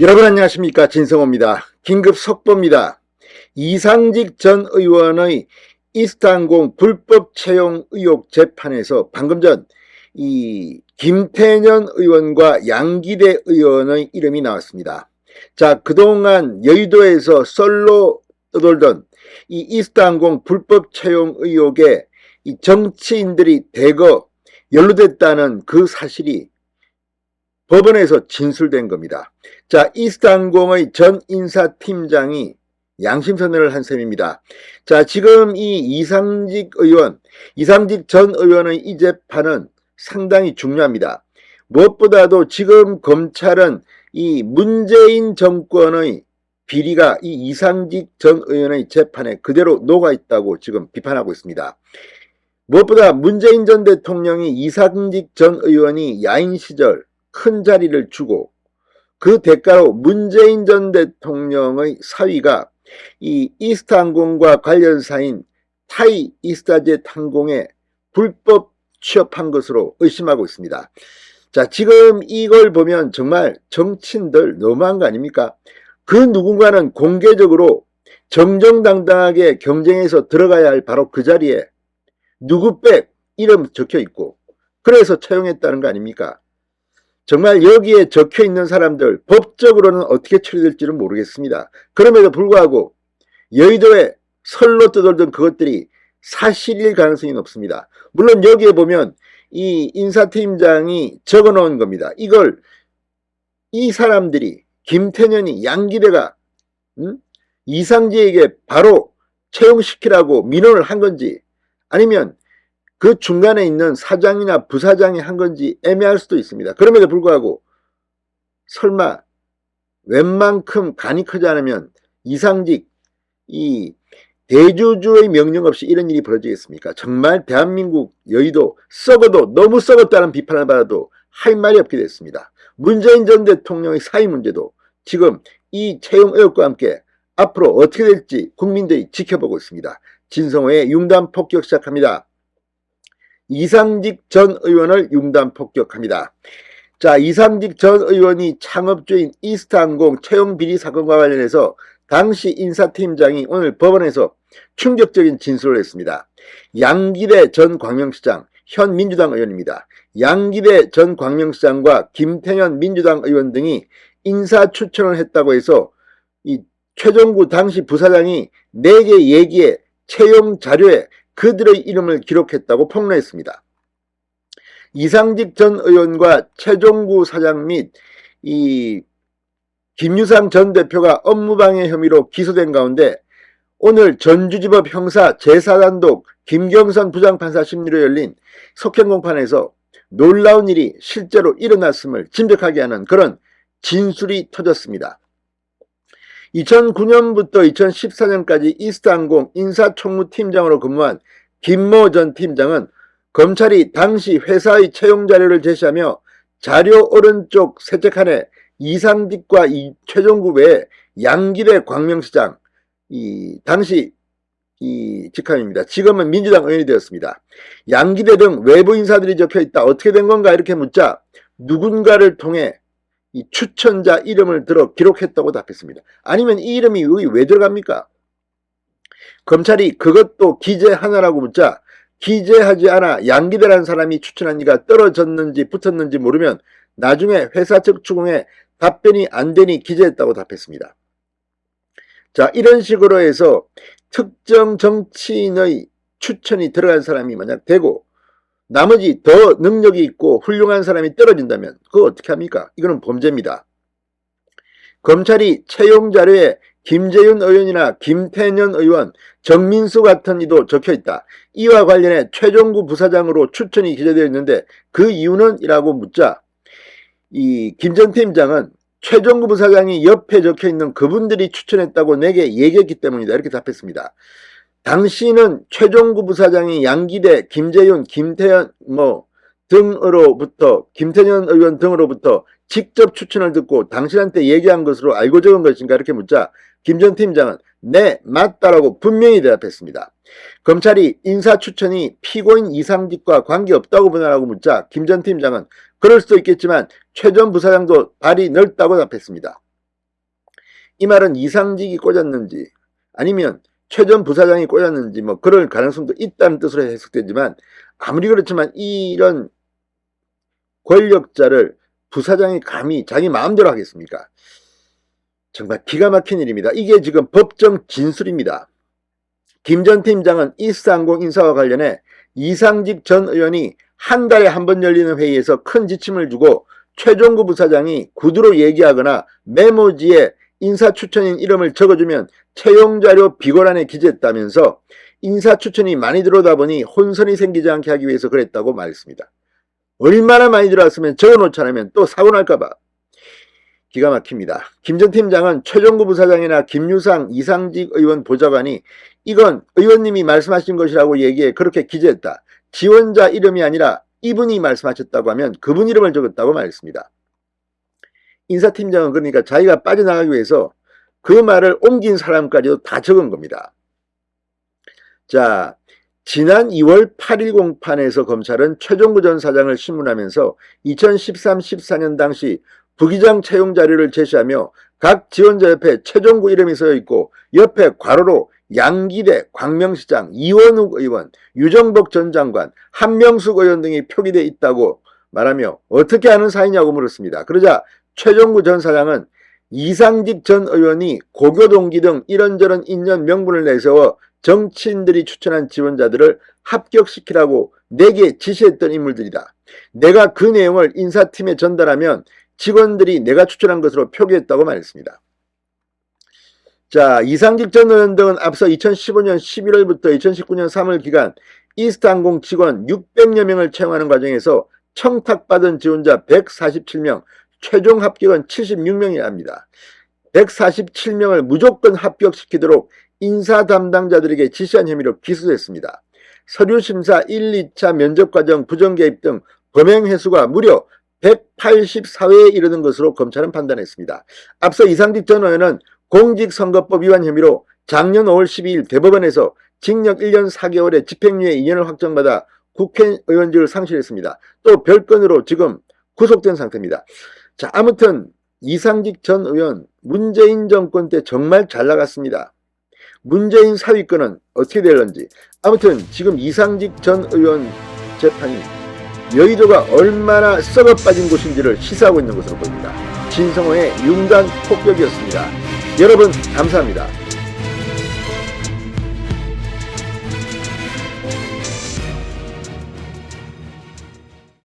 여러분 안녕하십니까, 진성호입니다. 긴급 속보입니다. 이상직 전 의원의 이스타항공 불법 채용 의혹 재판에서 방금 전 이 김태년 의원과 양기대 의원의 이름이 나왔습니다. 자, 그동안 여의도에서 썰로 떠돌던 이 이스타항공 불법 채용 의혹에 이 정치인들이 대거 연루됐다는 그 사실이 법원에서 진술된 겁니다. 자, 이스타항공의 전 인사팀장이 양심선언을 한 셈입니다. 자, 지금 이 이상직 전 의원의 이 재판은 상당히 중요합니다. 무엇보다도 지금 검찰은 이 문재인 정권의 비리가 이 이상직 전 의원의 재판에 그대로 녹아있다고 지금 비판하고 있습니다. 무엇보다 문재인 전 대통령이 이상직 전 의원이 야인 시절 큰 자리를 주고 그 대가로 문재인 전 대통령의 사위가 이 이스타항공과 관련사인 타이 이스타젯 항공에 불법 취업한 것으로 의심하고 있습니다. 자, 지금 이걸 보면 정말 정치인들 너무한 거 아닙니까? 그 누군가는 공개적으로 정정당당하게 경쟁해서 들어가야 할 바로 그 자리에 누구 백 이름 적혀 있고 그래서 채용했다는 거 아닙니까? 정말 여기에 적혀 있는 사람들 법적으로는 어떻게 처리될지는 모르겠습니다. 그럼에도 불구하고 여의도에 설로 떠돌던 그것들이 사실일 가능성이 높습니다. 물론 여기에 보면 이 인사팀장이 적어 놓은 겁니다. 이걸 이 사람들이 김태년이 양기대가 이상지에게 바로 채용시키라고 민원을 한 건지 아니면 그 중간에 있는 사장이나 부사장이 한 건지 애매할 수도 있습니다. 그럼에도 불구하고 설마 웬만큼 간이 크지 않으면 이상직 이 대주주의 명령 없이 이런 일이 벌어지겠습니까? 정말 대한민국 여의도 썩어도 너무 썩었다는 비판을 받아도 할 말이 없게 됐습니다. 문재인 전 대통령의 사의 문제도 지금 이 채용 의혹과 함께 앞으로 어떻게 될지 국민들이 지켜보고 있습니다. 진성호의 융단 폭격 시작합니다. 이상직 전 의원을 융단 폭격합니다. 자, 이상직 전 의원이 창업주인 이스타항공 채용 비리 사건과 관련해서 당시 인사팀장이 오늘 법원에서 충격적인 진술을 했습니다. 양기대 전 광명시장, 현 민주당 의원입니다. 양기대 전 광명시장과 김태년 민주당 의원 등이 인사 추천을 했다고 해서 이 최종구 당시 부사장이 4개 얘기에 채용 자료에 그들의 이름을 기록했다고 폭로했습니다. 이상직 전 의원과 최종구 사장 및 이 김유상 전 대표가 업무방해 혐의로 기소된 가운데 오늘 전주지법 형사 제4단독 김경선 부장판사 심리로 열린 속행공판에서 놀라운 일이 실제로 일어났음을 짐작하게 하는 그런 진술이 터졌습니다. 2009년부터 2014년까지 이스타항공 인사총무팀장으로 근무한 김모 전 팀장은 검찰이 당시 회사의 채용 자료를 제시하며 자료 오른쪽 셋째 칸에 이상직과 최종구 외에 양기대 광명시장 당시 직함입니다. 지금은 민주당 의원이 되었습니다. 양기대 등 외부 인사들이 적혀있다. 어떻게 된 건가 이렇게 묻자 누군가를 통해 이 추천자 이름을 들어 기록했다고 답했습니다. 아니면 이 이름이 여기 왜 들어갑니까? 검찰이 그것도 기재 하나라고 묻자 기재하지 않아 양기대라는 사람이 추천한 이가 떨어졌는지 붙었는지 모르면 나중에 회사 측 추궁에 답변이 안 되니 기재했다고 답했습니다. 자, 이런 식으로 해서 특정 정치인의 추천이 들어간 사람이 만약 되고 나머지 더 능력이 있고 훌륭한 사람이 떨어진다면 그거 어떻게 합니까? 이거는 범죄입니다. 검찰이 채용 자료에 김재윤 의원이나 김태년 의원, 정민수 같은 이도 적혀있다. 이와 관련해 최종구 부사장으로 추천이 기재되어 있는데 그 이유는? 이라고 묻자 이 김 전 팀장은 최종구 부사장이 옆에 적혀있는 그분들이 추천했다고 내게 얘기했기 때문이다. 이렇게 답했습니다. 당시는 최종구 부사장이 양기대, 김재윤, 김태년 등으로부터 김태년 의원 등으로부터 직접 추천을 듣고 당신한테 얘기한 것으로 알고 적은 것인가 이렇게 묻자 김 전 팀장은 네, 맞다라고 분명히 대답했습니다. 검찰이 인사 추천이 피고인 이상직과 관계없다고 보냐라고 묻자 김 전 팀장은 그럴 수도 있겠지만 최 전 부사장도 발이 넓다고 답했습니다. 이 말은 이상직이 꽂았는지 아니면 최 전 부사장이 꽂았는지 뭐 그럴 가능성도 있다는 뜻으로 해석되지만, 아무리 그렇지만 이런 권력자를 부사장이 감히 자기 마음대로 하겠습니까? 정말 기가 막힌 일입니다. 이게 지금 법정 진술입니다. 김 전 팀장은 이스타항공 인사와 관련해 이상직 전 의원이 한 달에 한 번 열리는 회의에서 큰 지침을 주고 최종구 부사장이 구두로 얘기하거나 메모지에 인사추천인 이름을 적어주면 채용자료 비고란에 기재했다면서 인사추천이 많이 들어오다 보니 혼선이 생기지 않게 하기 위해서 그랬다고 말했습니다. 얼마나 많이 들어왔으면 적어놓지 않으면 또 사고 날까봐. 기가 막힙니다. 김 전 팀장은 최종구 부사장이나 김유상 이상직 의원 보좌관이 이건 의원님이 말씀하신 것이라고 얘기해 그렇게 기재했다. 지원자 이름이 아니라 이분이 말씀하셨다고 하면 그분 이름을 적었다고 말했습니다. 인사팀장은 그러니까 자기가 빠져나가기 위해서 그 말을 옮긴 사람까지도 다 적은 겁니다. 자, 지난 2월 8일 공판에서 검찰은 최종구 전 사장을 신문하면서 2013-14년 당시 부기장 채용 자료를 제시하며 각 지원자 옆에 최종구 이름이 써 있고 옆에 괄호로 양기대, 광명시장, 이원욱 의원, 유정복 전 장관, 한명숙 의원 등이 표기되어 있다고 말하며 어떻게 아는 사이냐고 물었습니다. 그러자 최종구 전 사장은 이상직 전 의원이 고교 동기 등 이런저런 인연 명분을 내세워 정치인들이 추천한 지원자들을 합격시키라고 내게 지시했던 인물들이다. 내가 그 내용을 인사팀에 전달하면 직원들이 내가 추천한 것으로 표기했다고 말했습니다. 자, 이상직 전 의원 등은 앞서 2015년 11월부터 2019년 3월 기간 이스타항공 직원 600여 명을 채용하는 과정에서 청탁받은 지원자 147명, 최종 합격은 76명이라 합니다. 147명을 무조건 합격시키도록 인사 담당자들에게 지시한 혐의로 기소됐습니다. 서류심사 1, 2차 면접과정 부정개입 등 범행 횟수가 무려 184회에 이르는 것으로 검찰은 판단했습니다. 앞서 이상직 전 의원은 공직선거법 위반 혐의로 작년 5월 12일 대법원에서 징역 1년 4개월의 집행유예 2년을 확정받아 국회의원직을 상실했습니다. 또 별건으로 지금 구속된 상태입니다. 자, 아무튼 이상직 전 의원 문재인 정권 때 정말 잘 나갔습니다. 문재인 사위권은 어떻게 될런지. 아무튼 지금 이상직 전 의원 재판이 여의도가 얼마나 썩어 빠진 곳인지를 시사하고 있는 것으로 보입니다. 진성호의 융단 폭격이었습니다. 여러분 감사합니다.